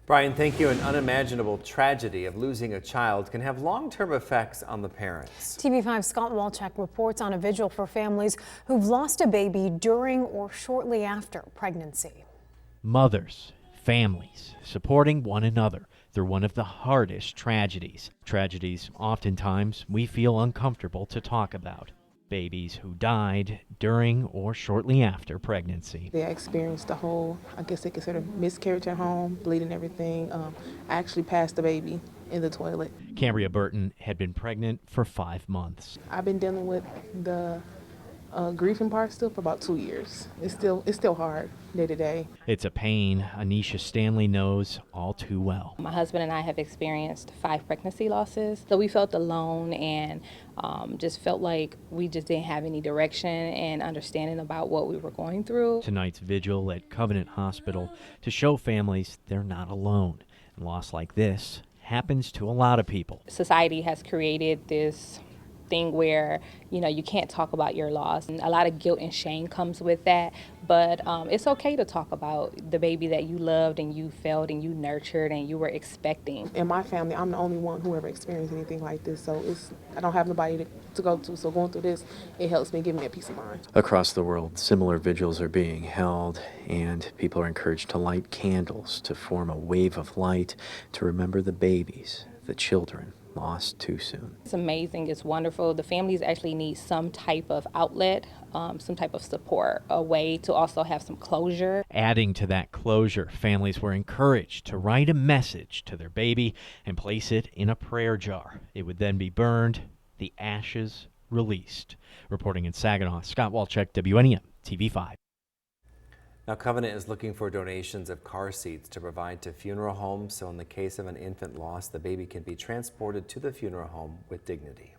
Brian, thank you. An unimaginable tragedy of losing a child can have long-term effects on the parents. TV5's Scott Walczak reports on a vigil for families who've lost a baby during or shortly after pregnancy. Mothers, families, supporting one another through one of the hardest tragedies. Tragedies oftentimes we feel uncomfortable to talk about. Babies who died during or shortly after pregnancy. They experienced the whole, I guess they consider miscarriage at home, bleeding, everything. I actually passed the baby in the toilet. Cambria Burton had been pregnant for 5 months. I've been dealing with the grieving part still for about 2 years. It's still hard day to day. It's a pain Anisha Stanley knows all too well. My husband and I have experienced 5 pregnancy losses, so we felt alone and just felt like we just didn't have any direction and understanding about what we were going through. Tonight's vigil at Covenant Hospital to show families they're not alone. And loss like this happens to a lot of people. Society has created this thing where you can't talk about your loss, and a lot of guilt and shame comes with that, but it's okay to talk about the baby that you loved and you felt and you nurtured and you were expecting. In my family, I'm the only one who ever experienced anything like this, so I don't have nobody to go to, so going through this, it helps me, give me a peace of mind. Across the world, similar vigils are being held, and people are encouraged to light candles to form a wave of light to remember the babies, the children lost too soon. It's amazing, it's wonderful. The families actually need some type of outlet, some type of support, a way to also have some closure. Adding to that closure, families were encouraged to write a message to their baby and place it in a prayer jar. It would then be burned, the ashes released. Reporting in Saginaw, Scott Walczak, WNEM TV5. Now, Covenant is looking for donations of car seats to provide to funeral homes, so in the case of an infant lost, the baby can be transported to the funeral home with dignity.